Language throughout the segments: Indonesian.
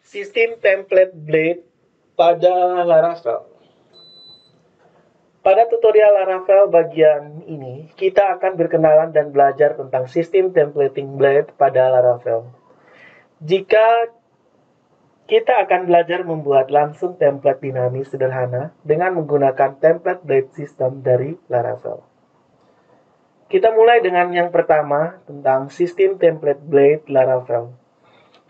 Sistem template blade pada Laravel. Pada tutorial Laravel bagian ini, kita akan berkenalan dan belajar tentang sistem templating blade pada Laravel. Jika kita akan belajar membuat langsung template dinamis sederhana dengan menggunakan template blade system dari Laravel. Kita mulai dengan yang pertama tentang sistem template blade Laravel.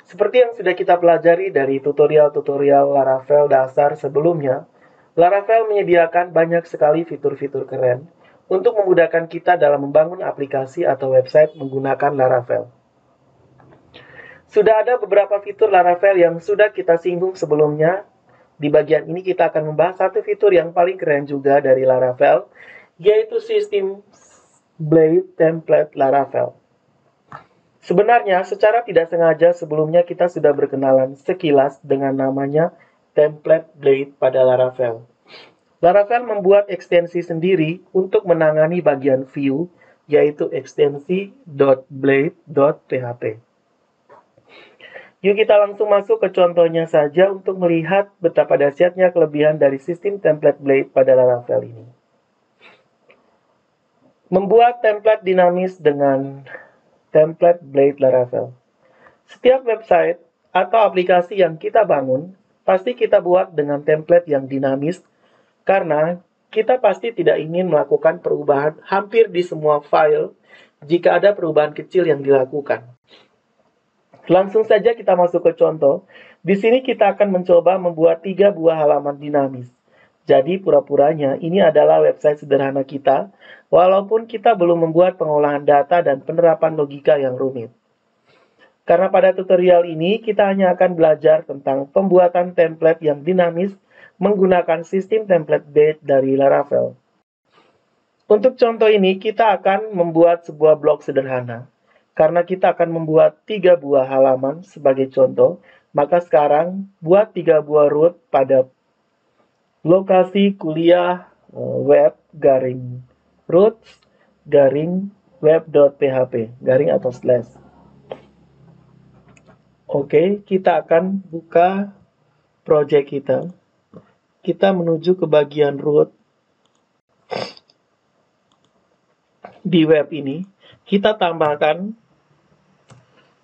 Seperti yang sudah kita pelajari dari tutorial-tutorial Laravel dasar sebelumnya, Laravel menyediakan banyak sekali fitur-fitur keren untuk memudahkan kita dalam membangun aplikasi atau website menggunakan Laravel. Sudah ada beberapa fitur Laravel yang sudah kita singgung sebelumnya. Di bagian ini kita akan membahas satu fitur yang paling keren juga dari Laravel, yaitu sistem Blade Template Laravel. Sebenarnya, secara tidak sengaja sebelumnya kita sudah berkenalan sekilas dengan namanya Template Blade pada Laravel. Laravel membuat ekstensi sendiri untuk menangani bagian view, yaitu ekstensi .blade.php. Yuk kita langsung masuk ke contohnya saja untuk melihat betapa dahsyatnya kelebihan dari sistem Template Blade pada Laravel ini. Membuat template dinamis dengan Template Blade Laravel. Setiap website atau aplikasi yang kita bangun, pasti kita buat dengan template yang dinamis, karena kita pasti tidak ingin melakukan perubahan hampir di semua file jika ada perubahan kecil yang dilakukan. Langsung saja kita masuk ke contoh. Di sini kita akan mencoba membuat 3 buah halaman dinamis. Jadi pura-puranya ini adalah website sederhana kita, walaupun kita belum membuat pengolahan data dan penerapan logika yang rumit. Karena pada tutorial ini kita hanya akan belajar tentang pembuatan template yang dinamis menggunakan sistem template blade dari Laravel. Untuk contoh ini kita akan membuat sebuah blog sederhana. Karena kita akan membuat 3 buah halaman sebagai contoh, maka sekarang buat 3 buah root pada lokasi kuliah web garing roots garing web.php garing atau slash. Oke, kita akan buka project kita. Kita menuju ke bagian root di web ini. Kita tambahkan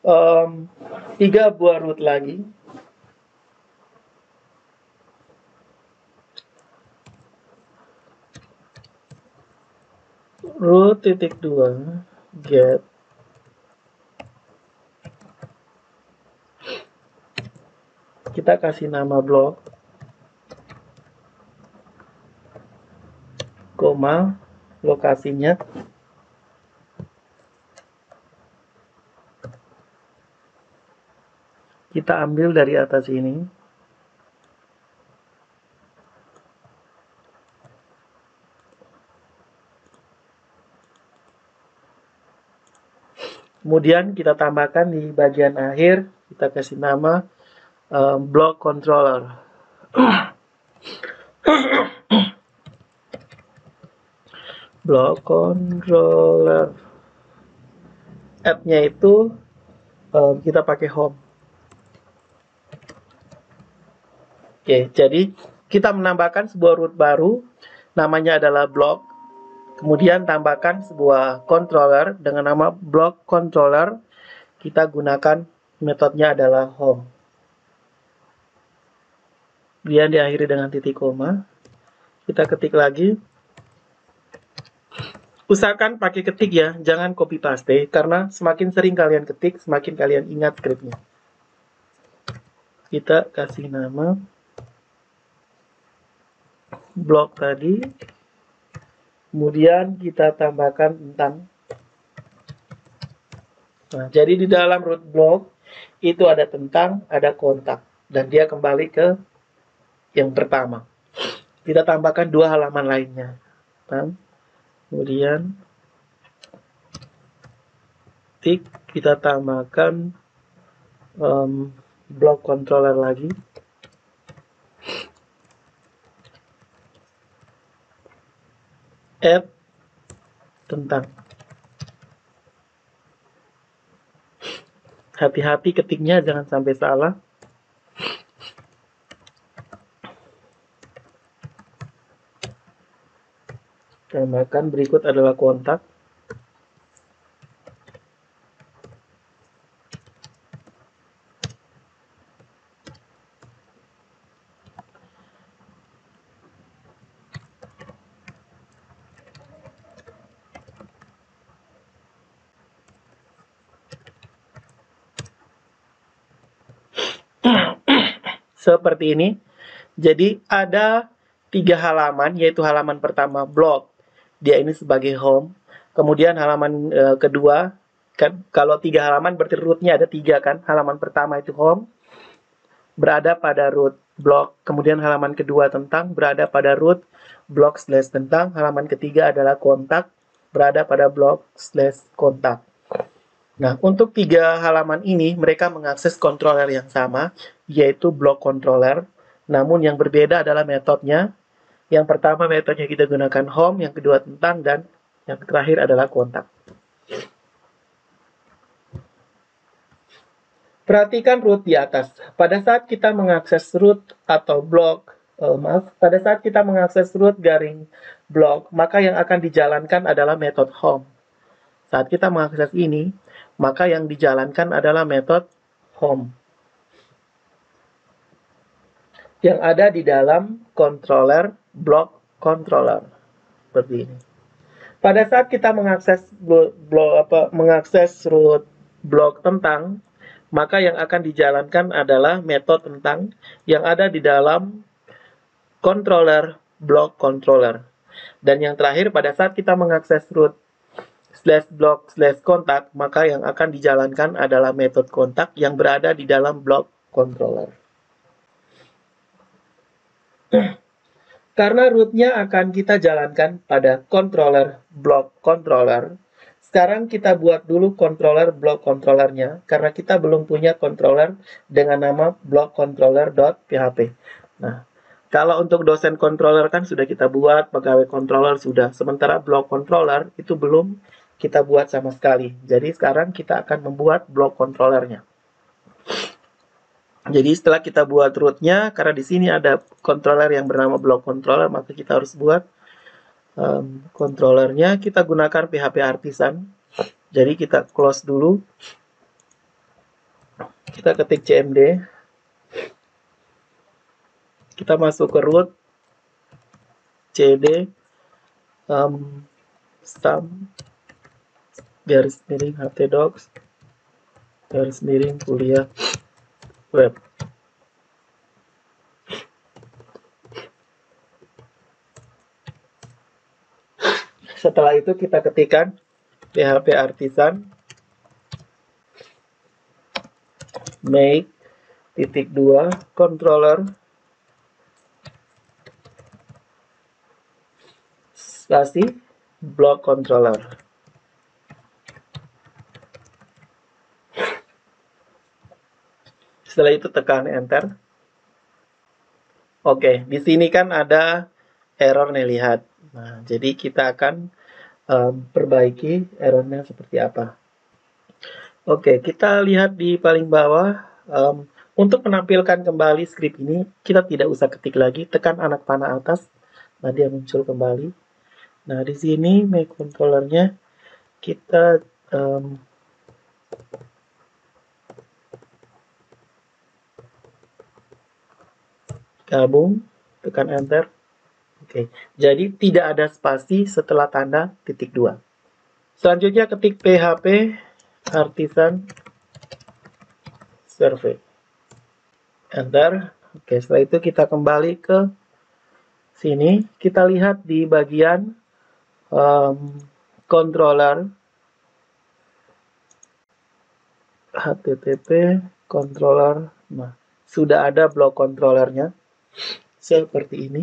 3 buah root lagi. Root.2 get kita kasih nama blog, koma, lokasinya kita ambil dari atas ini. Kemudian kita tambahkan di bagian akhir, kita kasih nama block controller. Block controller. Add-nya itu kita pakai home. Oke, jadi kita menambahkan sebuah root baru, namanya adalah block. Kemudian tambahkan sebuah controller dengan nama block controller. Kita gunakan metodenya adalah home. Kemudian diakhiri dengan titik koma. Kita ketik lagi. Usahakan pakai ketik ya, jangan copy paste, karena semakin sering kalian ketik, semakin kalian ingat scriptnya. Kita kasih nama blok tadi. Kemudian kita tambahkan tentang. Nah, jadi di dalam root block itu ada tentang, ada kontak, dan dia kembali ke yang pertama. Kita tambahkan 2 halaman lainnya. Kemudian kita tambahkan block controller lagi. Add tentang. Hati-hati ketiknya, jangan sampai salah. Tambahkan berikut adalah kontak. Seperti ini. Jadi ada 3 halaman, yaitu halaman pertama blog. Dia ini sebagai home. Kemudian halaman kedua, kan, kalau 3 halaman berarti rootnya ada 3 kan. Halaman pertama itu home, berada pada root blog. Kemudian halaman kedua tentang, berada pada root blog/tentang. Halaman ketiga adalah kontak, berada pada blog/kontak. Nah, untuk 3 halaman ini, mereka mengakses controller yang sama, yaitu blog controller. Namun yang berbeda adalah metodenya. Yang pertama metodenya kita gunakan home, yang kedua tentang, dan yang terakhir adalah kontak. Perhatikan root di atas. Pada saat kita mengakses root atau blog, pada saat kita mengakses root garing blog, maka yang akan dijalankan adalah metode home. Saat kita mengakses ini, maka yang dijalankan adalah metode home yang ada di dalam controller blog controller seperti ini. Pada saat kita mengakses root blog tentang, maka yang akan dijalankan adalah metode tentang yang ada di dalam controller blog controller. Dan yang terakhir, pada saat kita mengakses root /blog/kontak, maka yang akan dijalankan adalah metode kontak yang berada di dalam blog controller. Karena rootnya akan kita jalankan pada controller blog controller, sekarang kita buat dulu controller blog controllernya, karena kita belum punya controller dengan nama blog controller.php. Nah, kalau untuk dosen controller kan sudah kita buat, pegawai controller sudah, sementara blog controller itu belum kita buat sama sekali. Jadi sekarang kita akan membuat blog controllernya. Jadi setelah kita buat rootnya, karena di sini ada controller yang bernama blog controller, maka kita harus buat controllernya. Kita gunakan PHP Artisan. Jadi kita close dulu. Kita ketik cmd. Kita masuk ke root cd stam garis miring htdocs garis miring kuliah web. Setelah itu kita ketikkan PHP Artisan make _2 controller spasi blog controller. Setelah itu tekan enter. Oke, di sini kan ada error nih, lihat. Nah, jadi kita akan perbaiki errornya seperti apa. Oke, kita lihat di paling bawah. Untuk menampilkan kembali script ini, kita tidak usah ketik lagi, tekan anak panah atas. Nah, dia muncul kembali. Nah, di sini make controllernya kita gabung, tekan enter. Oke, jadi tidak ada spasi setelah tanda .2. Selanjutnya ketik PHP Artisan survey. Enter. Oke, setelah itu kita kembali ke sini. Kita lihat di bagian controller http controller. Nah, sudah ada blog controllernya seperti ini.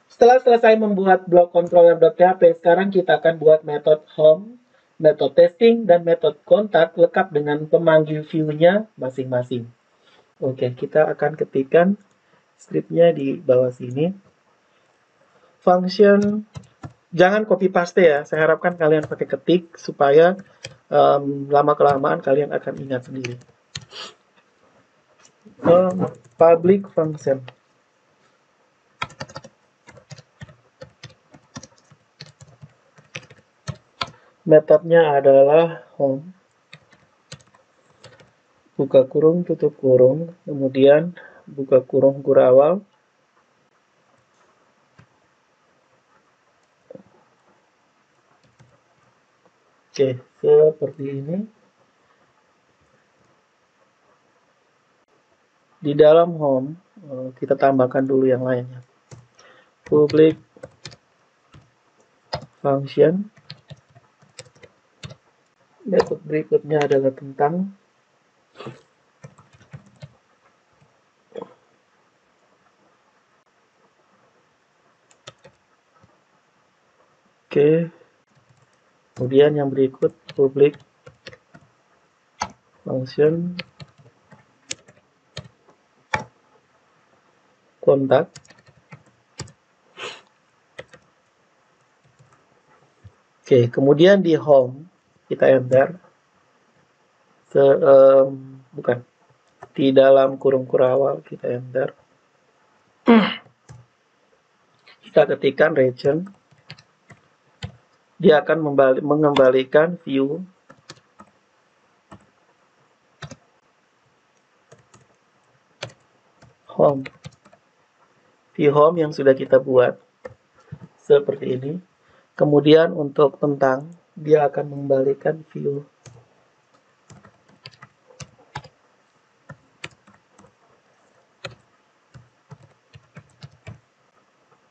Setelah selesai membuat blog controller.php, sekarang kita akan buat metode home, metode testing, dan metode kontak lengkap dengan pemanggil view-nya masing-masing. Oke, kita akan ketikkan script-nya di bawah sini. Function, jangan copy paste ya, saya harapkan kalian pakai ketik supaya lama-kelamaan kalian akan ingat sendiri. Public function. Metodenya adalah home, buka kurung, tutup kurung, kemudian buka kurung kurawal, oke, seperti ini. Di dalam home, kita tambahkan dulu yang lainnya. Public function. Metode berikutnya adalah tentang. Oke. Kemudian yang berikut, public function kontak. Oke, kemudian di home kita enter. Bukan. Di dalam kurung kurawal kita enter. Kita ketikkan region. Dia akan mengembalikan view home. View home yang sudah kita buat seperti ini. Kemudian untuk tentang, dia akan mengembalikan view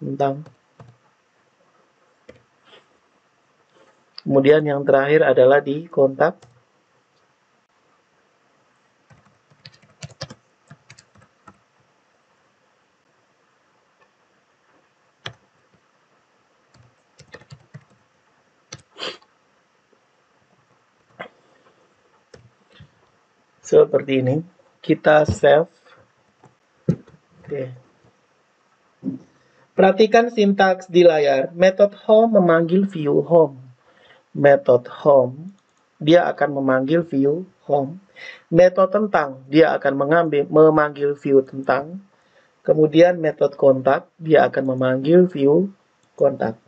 tentang. Kemudian yang terakhir adalah di kontak. Seperti ini. Kita save. Oke. Perhatikan sintaks di layar. Metode home memanggil view home. Metode home, dia akan memanggil view home. Metode tentang, dia akan memanggil view tentang. Kemudian metode kontak, dia akan memanggil view kontak.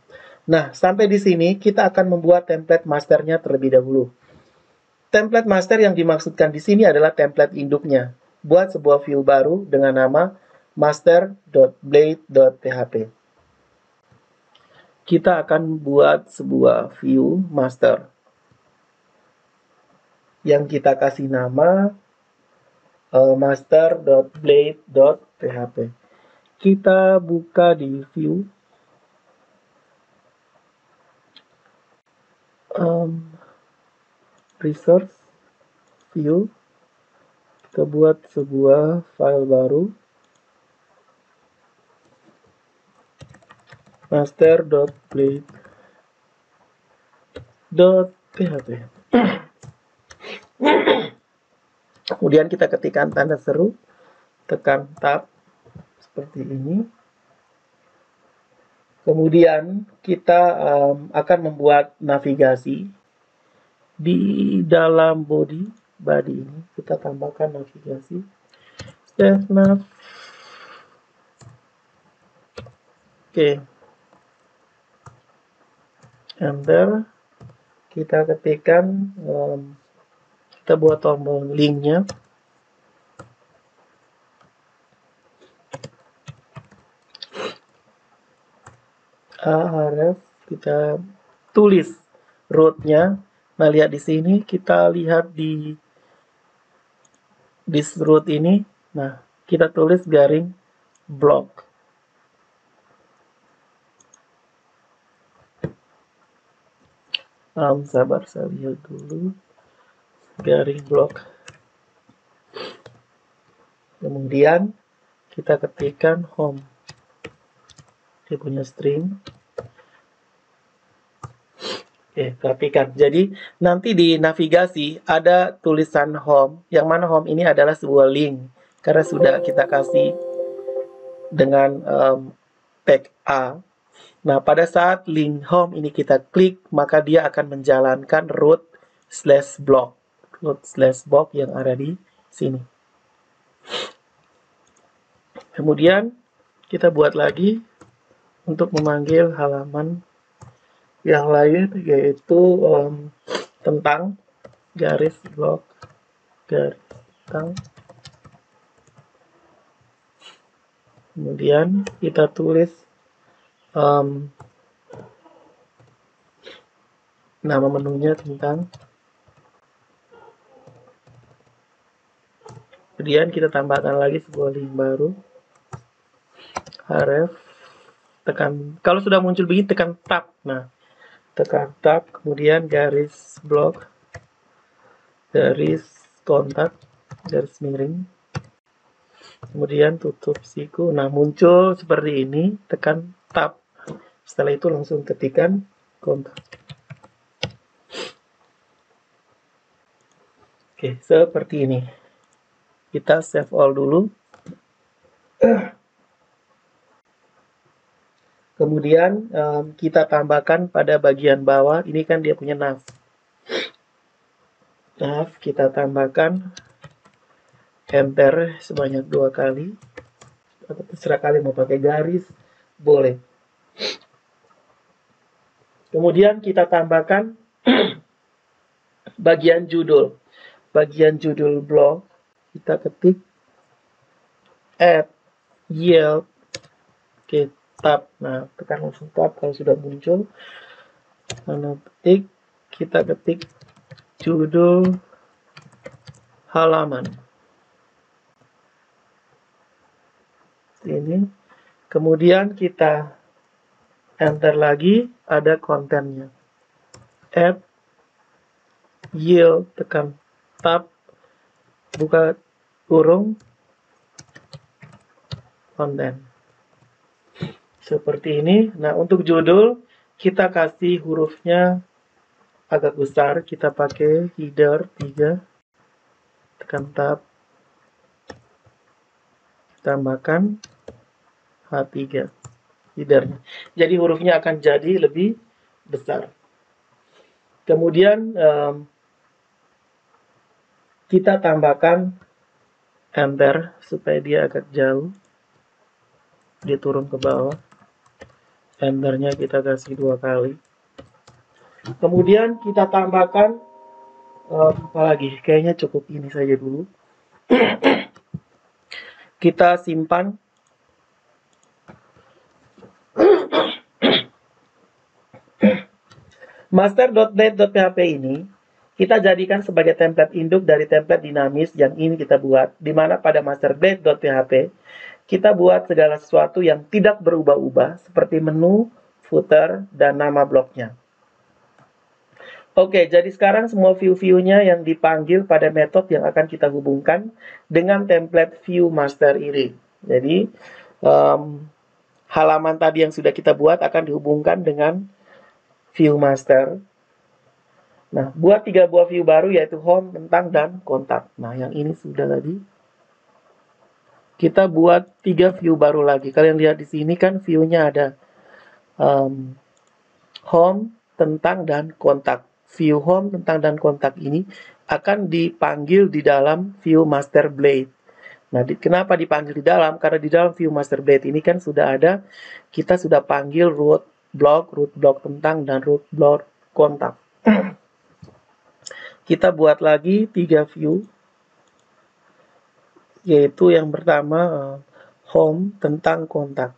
Nah, sampai di sini kita akan membuat template masternya terlebih dahulu. Template master yang dimaksudkan di sini adalah template induknya. Buat sebuah view baru dengan nama master.blade.php. Kita akan buat sebuah view master yang kita kasih nama master.blade.php. Kita buka di view. Resource view, kita buat sebuah file baru master.blade.php. Kemudian kita ketikkan tanda seru, tekan tab seperti ini. Kemudian kita akan membuat navigasi. Di dalam body ini kita tambahkan navigasi save nav. Oke, enter. Kita ketikkan, kita buat tombol linknya. Href, kita tulis rootnya. Nah, lihat di sini, kita lihat di root ini. Nah, kita tulis garing block. Sabar, saya lihat dulu. Garing block. Kemudian, kita ketikkan home. Dia punya string. Oke, perhatikan. Jadi, nanti di navigasi ada tulisan home, yang mana home ini adalah sebuah link. Karena sudah kita kasih dengan tag A. Nah, pada saat link home ini kita klik, maka dia akan menjalankan root slash block, root slash block yang ada di sini. Kemudian kita buat lagi untuk memanggil halaman yang lain, yaitu tentang garis blok garis tentang. Kemudian kita tulis nama menunya tentang. Kemudian kita tambahkan lagi sebuah link baru, href, tekan, kalau sudah muncul begini tekan tab. Nah, tekan tab, kemudian garis blok, garis kontak, garis miring, kemudian tutup siku. Nah, muncul seperti ini, tekan tab. Setelah itu langsung ketikkan kontak. Oke, seperti ini. Kita save all dulu. Kemudian kita tambahkan pada bagian bawah. Ini kan dia punya nav. Nav kita tambahkan enter sebanyak 2 kali. Atau terserah kalian mau pakai garis, boleh. Kemudian kita tambahkan bagian judul. Bagian judul blog kita ketik add yield. Oke, tab. Nah, tekan langsung tab kalau sudah muncul. Lalu kita ketik judul halaman. Ini. Kemudian kita enter lagi, ada kontennya. Add yield, tekan tab, buka kurung, konten. Seperti ini. Nah, untuk judul kita kasih hurufnya agak besar, kita pakai header 3, tekan tab, tambahkan H3 headernya. Jadi hurufnya akan jadi lebih besar. Kemudian kita tambahkan enter supaya dia agak jauh, dia turun ke bawah. Enternya kita kasih 2 kali. Kemudian kita tambahkan apa lagi? Kayaknya cukup ini saja dulu. Kita simpan. Master.blade.php ini kita jadikan sebagai template induk dari template dinamis yang ini kita buat, di mana pada master.blade.php kita buat segala sesuatu yang tidak berubah-ubah, seperti menu, footer, dan nama bloknya. Oke, jadi sekarang semua view-view-nya yang dipanggil pada metode yang akan kita hubungkan dengan template view master ini. Jadi, halaman tadi yang sudah kita buat akan dihubungkan dengan view master. Nah, buat 3 buah view baru, yaitu home, tentang, dan kontak. Nah, yang ini sudah tadi. Kita buat 3 view baru lagi. Kalian lihat di sini kan view-nya ada home, tentang, dan kontak. View home, tentang, dan kontak ini akan dipanggil di dalam view master blade. Nah, kenapa dipanggil di dalam? Karena di dalam view master blade ini kan sudah ada, kita sudah panggil root block tentang, dan root block kontak. Kita buat lagi 3 view, yaitu yang pertama home, tentang, kontak.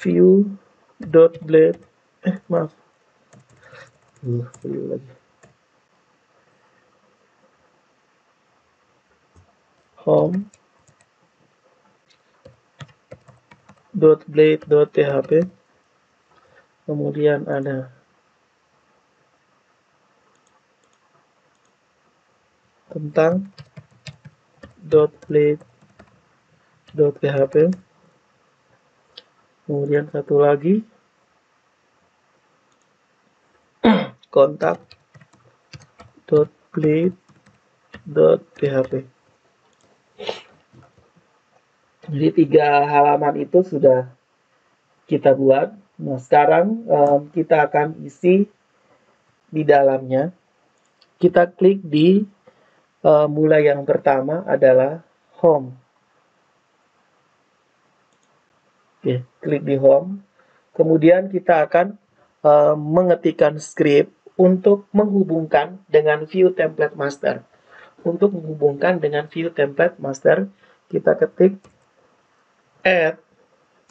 View.blade maaf, view lagi, home .blade.php, kemudian ada tentang .blade.php, kemudian satu lagi kontak .blade.php. Jadi 3 halaman itu sudah kita buat. Nah, sekarang kita akan isi di dalamnya. Kita klik di mulai yang pertama adalah home. Oke, klik di home. Kemudian kita akan mengetikkan script untuk menghubungkan dengan view template master. Untuk menghubungkan dengan view template master, kita ketik add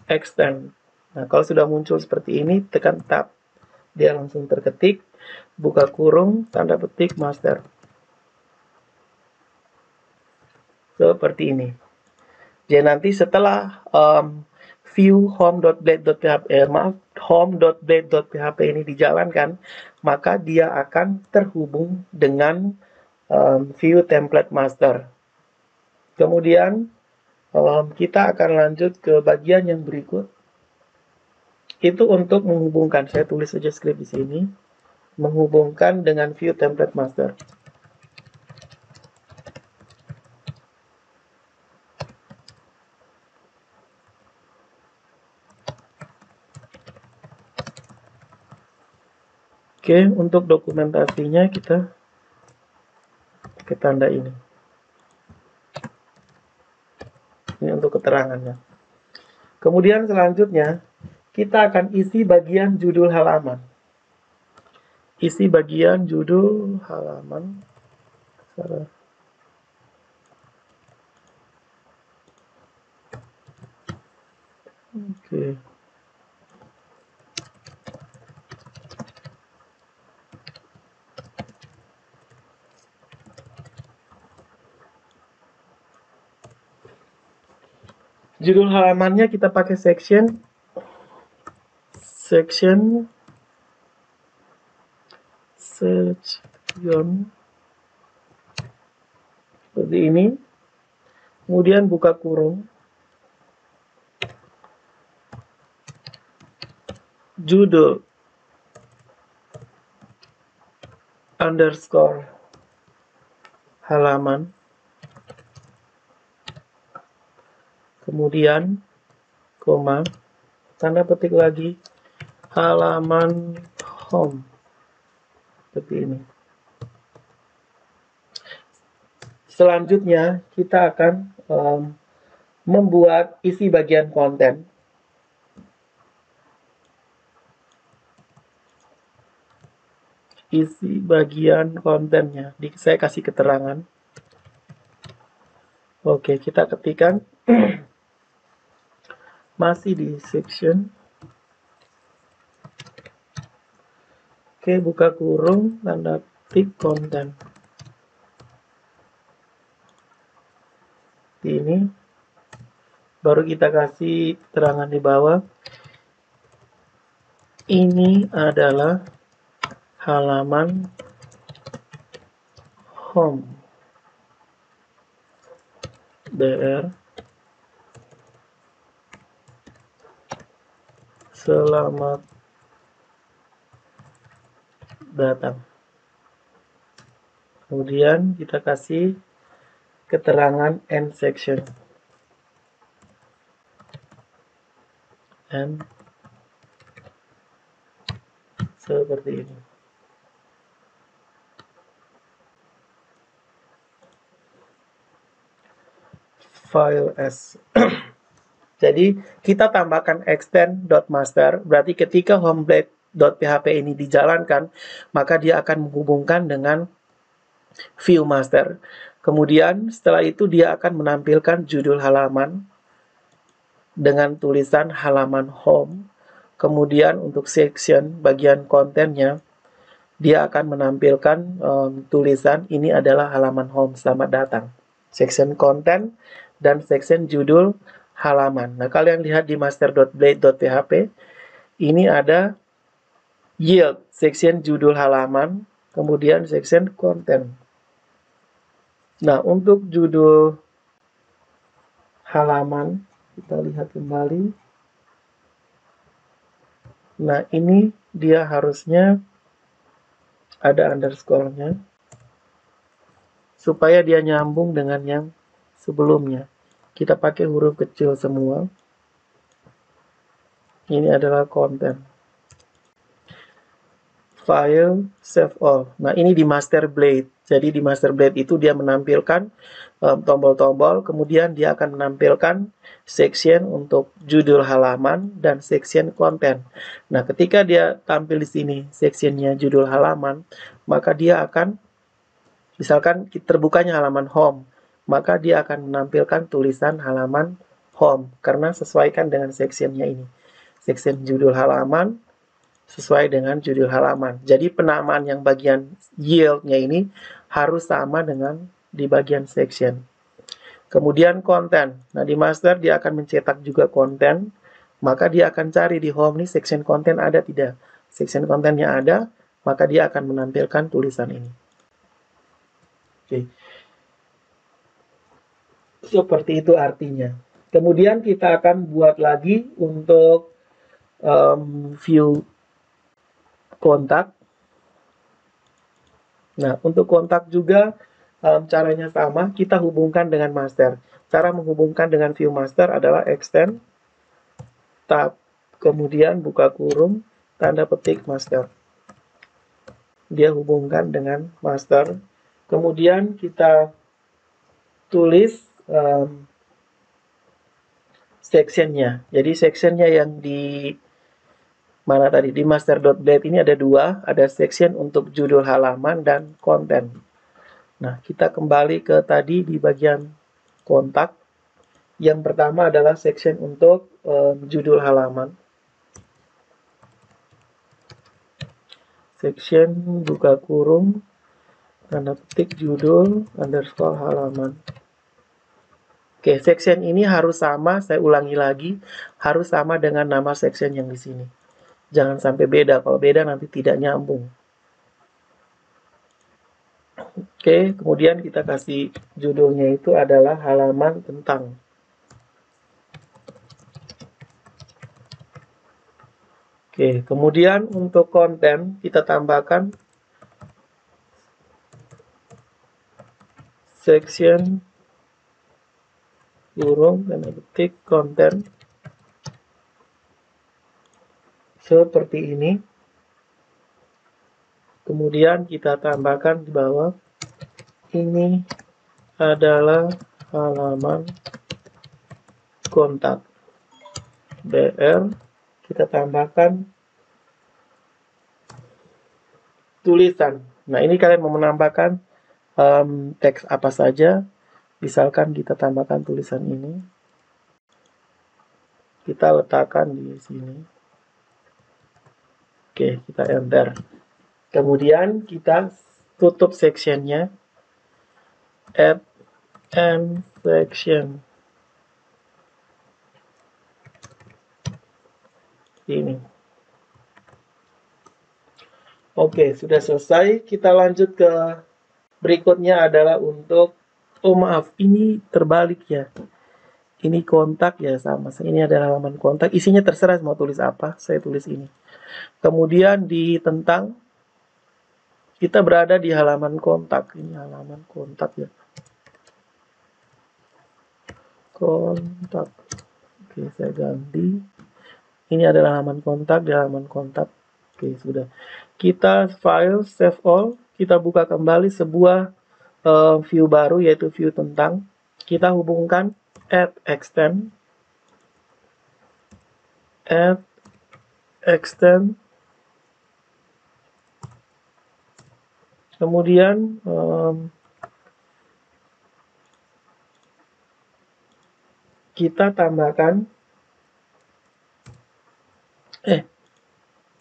extend. Nah, kalau sudah muncul seperti ini, tekan tab. Dia langsung terketik, buka kurung, tanda petik master. Seperti ini. Jadi nanti setelah view home.blade.php ini dijalankan, maka dia akan terhubung dengan view template master. Kemudian kita akan lanjut ke bagian yang berikut. Itu untuk menghubungkan, saya tulis saja script di sini, menghubungkan dengan view template master. Oke, untuk dokumentasinya kita pakai tanda ini. Ini untuk keterangannya. Kemudian selanjutnya, kita akan isi bagian judul halaman. Isi bagian judul halaman. Oke. Judul halamannya kita pakai section section seperti ini. Kemudian buka kurung, judul underscore halaman, kemudian koma, tanda petik lagi, halaman home. Seperti ini. Selanjutnya kita akan membuat isi bagian konten. Isi bagian kontennya, saya kasih keterangan. Oke, kita ketikkan masih di section. Oke, buka kurung, tanda petik konten. Ini baru kita kasih keterangan di bawah. Ini adalah halaman home BR. Selamat datang. Kemudian kita kasih keterangan end section. And seperti ini. File S. Jadi kita tambahkan extend.master, berarti ketika homeblade.php ini dijalankan, maka dia akan menghubungkan dengan view master. Kemudian setelah itu dia akan menampilkan judul halaman dengan tulisan halaman home. Kemudian untuk section bagian kontennya, dia akan menampilkan tulisan ini adalah halaman home, selamat datang. Section konten dan section judul halaman. Nah, kalian lihat di master.blade.php, ini ada yield, section judul halaman, kemudian section konten. Nah, untuk judul halaman, kita lihat kembali. Nah, ini dia harusnya ada underscore-nya, supaya dia nyambung dengan yang sebelumnya. Kita pakai huruf kecil semua. Ini adalah konten. File, save all. Nah, ini di master blade. Jadi di master blade itu dia menampilkan tombol-tombol, kemudian dia akan menampilkan section untuk judul halaman dan section konten. Nah, ketika dia tampil di sini sectionnya judul halaman, maka dia akan, misalkan terbukanya halaman home, maka dia akan menampilkan tulisan halaman home, karena sesuaikan dengan sectionnya ini. Section judul halaman sesuai dengan judul halaman. Jadi penamaan yang bagian yield-nya ini harus sama dengan di bagian section. Kemudian konten. Nah, di master dia akan mencetak juga konten, maka dia akan cari di home nih section konten ada tidak. Section kontennya ada, maka dia akan menampilkan tulisan ini. Oke. Seperti itu artinya. Kemudian kita akan buat lagi untuk view kontak. Nah, untuk kontak juga caranya sama, kita hubungkan dengan master. Cara menghubungkan dengan view master adalah extend, tab, kemudian buka kurung, tanda petik master. Dia hubungkan dengan master. Kemudian kita tulis sectionnya. Jadi sectionnya yang di mana tadi? Di master.blade ini ada dua, ada section untuk judul halaman dan konten. Nah, kita kembali ke tadi di bagian kontak. Yang pertama adalah section untuk judul halaman. Section buka kurung, tanda petik judul underscore halaman. Oke, section ini harus sama, saya ulangi lagi, harus sama dengan nama section yang di sini. Jangan sampai beda, kalau beda nanti tidak nyambung. Oke, kemudian kita kasih judulnya itu adalah halaman tentang. Oke, kemudian untuk konten kita tambahkan section kurung tanda petik konten seperti ini. Kemudian kita tambahkan di bawah, ini adalah halaman kontak. BR, kita tambahkan tulisan. Nah, ini kalian mau menambahkan teks apa saja. Misalkan kita tambahkan tulisan ini. Kita letakkan di sini. Oke, kita enter. Kemudian kita tutup sectionnya. Add and section. Ini. Oke, sudah selesai. Kita lanjut ke berikutnya adalah untuk, oh maaf, ini terbalik ya. Ini kontak ya sama. Ini adalah halaman kontak. Isinya terserah mau tulis apa. Saya tulis ini. Kemudian di tentang, kita berada di halaman kontak. Ini halaman kontak ya. Kontak. Oke, saya ganti. Ini adalah halaman kontak, di halaman kontak. Oke, sudah. Kita file, save all. Kita buka kembali sebuah view baru, yaitu view tentang. Kita hubungkan add extend. Add extend. Kemudian kita tambahkan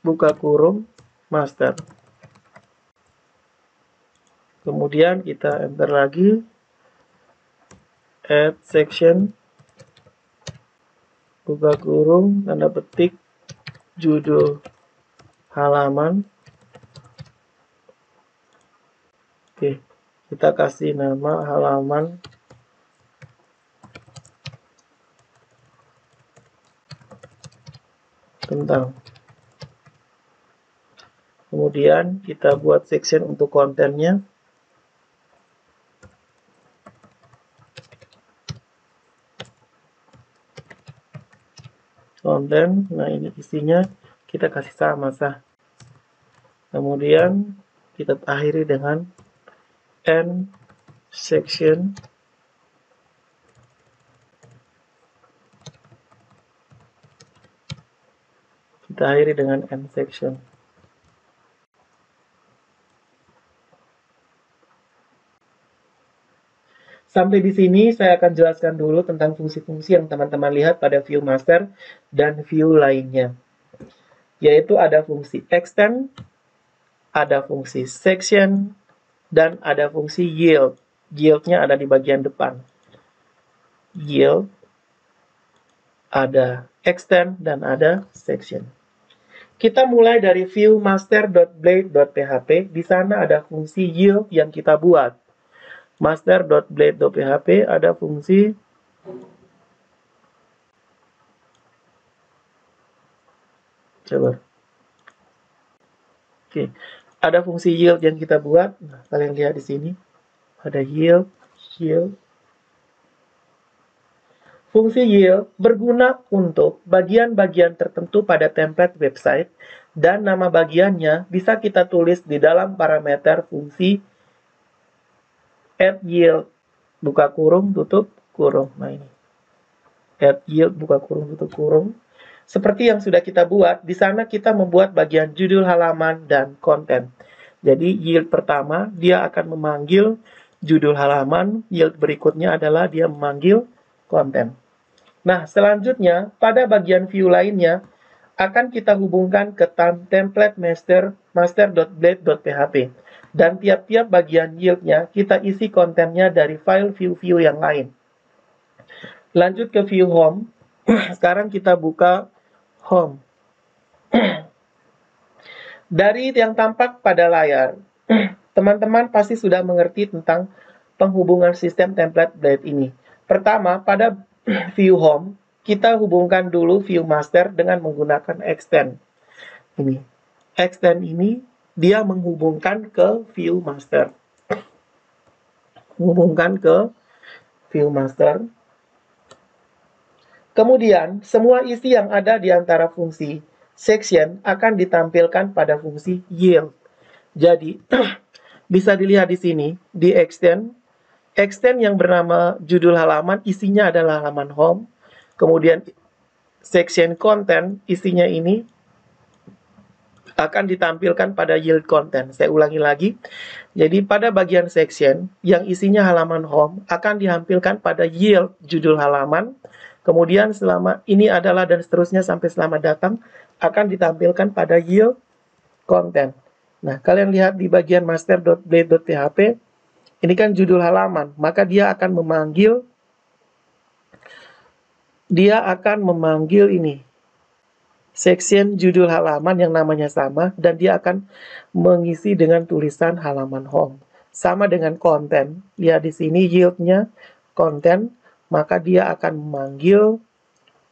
buka kurung master. Kemudian kita enter lagi, add section, buka kurung, tanda petik, judul halaman. Oke, kita kasih nama halaman tentang. Kemudian kita buat section untuk kontennya. konten. Nah, ini isinya kita kasih sama sah. Kemudian kita akhiri dengan end section. Kita akhiri dengan end section. Sampai di sini saya akan jelaskan dulu tentang fungsi-fungsi yang teman-teman lihat pada view master dan view lainnya. Yaitu ada fungsi extend, ada fungsi section, dan ada fungsi yield. Yield-nya ada di bagian depan. Yield, ada extend, dan ada section. Kita mulai dari view master.blade.php. Di sana ada fungsi yield yang kita buat. Master.blade.php ada fungsi coba. Oke. Ada fungsi yield yang kita buat. Nah, kalian lihat di sini. Ada yield. Fungsi yield berguna untuk bagian-bagian tertentu pada template website dan nama bagiannya bisa kita tulis di dalam parameter fungsi add yield buka kurung tutup kurung. Nah, ini add yield buka kurung tutup kurung. Seperti yang sudah kita buat, di sana kita membuat bagian judul halaman dan konten. Jadi yield pertama dia akan memanggil judul halaman, yield berikutnya adalah dia memanggil konten. Nah, selanjutnya pada bagian view lainnya akan kita hubungkan ke template master.blade.php. Dan tiap-tiap bagian yieldnya kita isi kontennya dari file view-view yang lain. Lanjut ke view home. Sekarang kita buka home. Dari yang tampak pada layar, teman-teman pasti sudah mengerti tentang penghubungan sistem template Blade ini. Pertama, pada view home, kita hubungkan dulu view master dengan menggunakan extend. Ini. Extend ini dia menghubungkan ke view master. Menghubungkan ke view master. Kemudian, semua isi yang ada di antara fungsi section akan ditampilkan pada fungsi yield. Jadi, bisa dilihat di sini, di extend yang bernama judul halaman, isinya adalah halaman home. Kemudian, section content, isinya ini akan ditampilkan pada yield content. Saya ulangi lagi. Jadi, pada bagian section, yang isinya halaman home, akan ditampilkan pada yield judul halaman. Kemudian selama ini adalah dan seterusnya sampai selamat datang akan ditampilkan pada yield content. Nah, kalian lihat di bagian master.blade.php, ini kan judul halaman, maka dia akan memanggil ini section judul halaman yang namanya sama dan dia akan mengisi dengan tulisan halaman home. Sama dengan konten, lihat di sini yieldnya konten, maka dia akan memanggil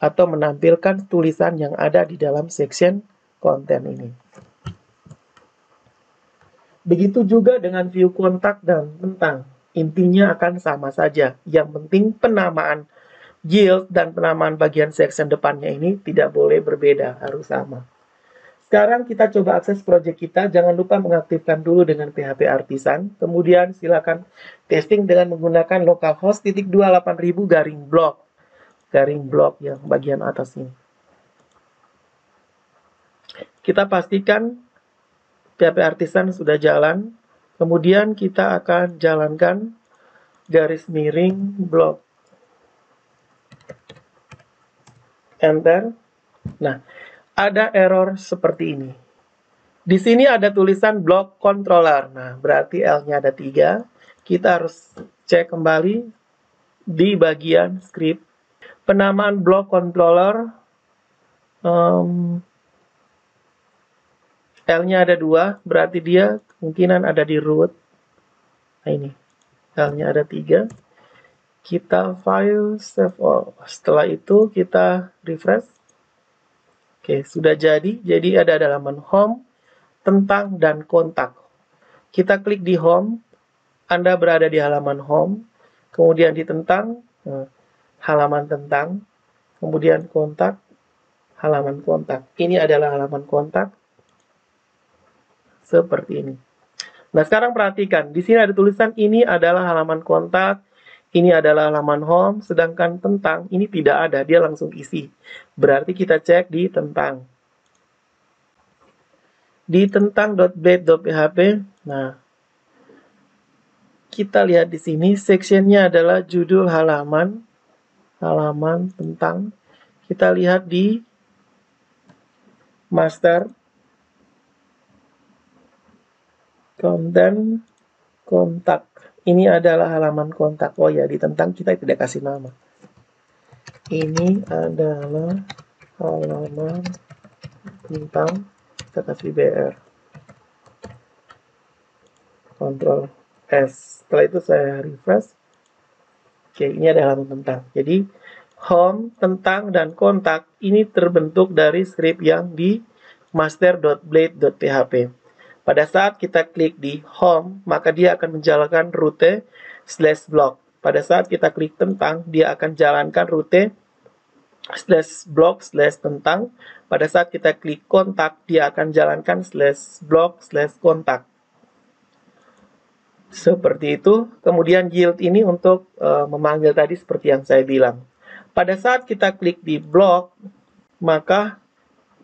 atau menampilkan tulisan yang ada di dalam section konten ini. Begitu juga dengan view kontak dan tentang. Intinya akan sama saja. Yang penting penamaan yield dan penamaan bagian section depannya ini tidak boleh berbeda, harus sama. Sekarang kita coba akses project kita. Jangan lupa mengaktifkan dulu dengan PHP Artisan. Kemudian silakan testing dengan menggunakan localhost /28000 /block yang bagian atas ini. Kita pastikan PHP Artisan sudah jalan. Kemudian kita akan jalankan garis miring block. Enter. Nah, ada error seperti ini. Di sini ada tulisan block controller. Nah, berarti L-nya ada 3. Kita harus cek kembali di bagian script. Penamaan block controller L-nya ada 2, berarti dia kemungkinan ada di root. Nah, ini L-nya ada 3. Kita file save all. Setelah itu kita refresh. Oke, sudah jadi. Jadi ada halaman home, tentang, dan kontak. Kita klik di home. Anda berada di halaman home. Kemudian di tentang, halaman tentang. Kemudian kontak. halaman kontak. Ini adalah halaman kontak seperti ini. Nah, sekarang perhatikan, di sini ada tulisan ini adalah halaman kontak, ini adalah halaman home, sedangkan tentang ini tidak ada, dia langsung isi. Berarti kita cek di tentang. Di tentang.blade.php, nah, kita lihat di sini, sectionnya adalah judul halaman tentang. Kita lihat di master, content, kontak. Ini adalah halaman kontak. Oh ya, di tentang kita tidak kasih nama. Ini adalah halaman tentang, kita kasih BR. Ctrl S. Setelah itu saya refresh. Oke, ini ada halaman tentang. Jadi, home, tentang, dan kontak ini terbentuk dari script yang di master.blade.php. Pada saat kita klik di home, maka dia akan menjalankan rute /blog. Pada saat kita klik tentang, dia akan jalankan rute /blog /tentang. Pada saat kita klik kontak, dia akan jalankan /blog /kontak. Seperti itu. Kemudian yield ini untuk memanggil tadi seperti yang saya bilang. Pada saat kita klik di blog, maka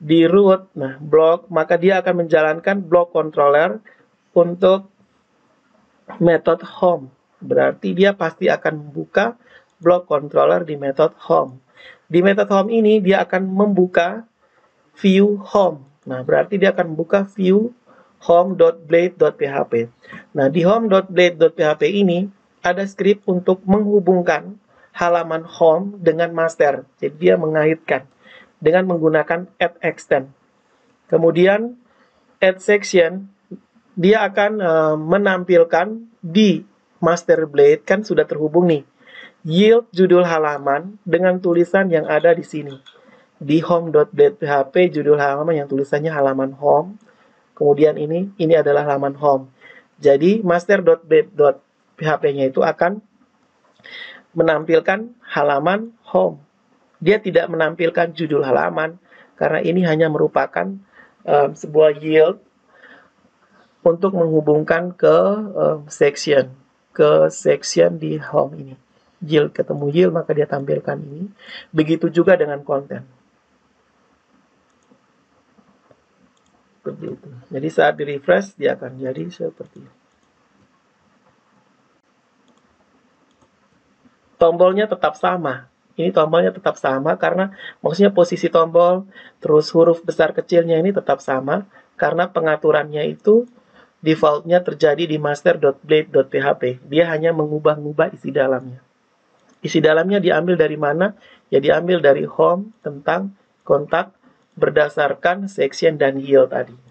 di root, nah blog, maka dia akan menjalankan blog controller untuk method home. Berarti dia pasti akan membuka blog controller di method home. Di method home ini dia akan membuka view home. Nah, berarti dia akan membuka view home.blade.php. Nah, di home.blade.php ini ada script untuk menghubungkan halaman home dengan master. Jadi dia mengaitkan dengan menggunakan add extend. Kemudian add section, dia akan menampilkan di master blade, kan sudah terhubung nih, yield judul halaman dengan tulisan yang ada di sini. Di home.blade.php judul halaman yang tulisannya halaman home. Kemudian ini adalah halaman home. Jadi master.blade.php-nya itu akan menampilkan halaman home. Dia tidak menampilkan judul halaman, karena ini hanya merupakan sebuah yield untuk menghubungkan ke section di home ini. Yield ketemu yield, maka dia tampilkan ini. Begitu juga dengan konten. Seperti itu. Jadi saat di refresh, dia akan jadi seperti ini. Tombolnya tetap sama. Ini tombolnya tetap sama karena maksudnya posisi tombol, terus huruf besar kecilnya ini tetap sama karena pengaturannya itu defaultnya terjadi di master.blade.php. Dia hanya mengubah-ubah isi dalamnya. Isi dalamnya diambil dari mana? Ya diambil dari home, tentang, kontak, berdasarkan section dan yield tadi.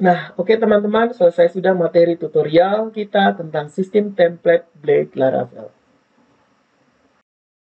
Nah, oke teman-teman, selesai sudah materi tutorial kita tentang sistem template Blade Laravel.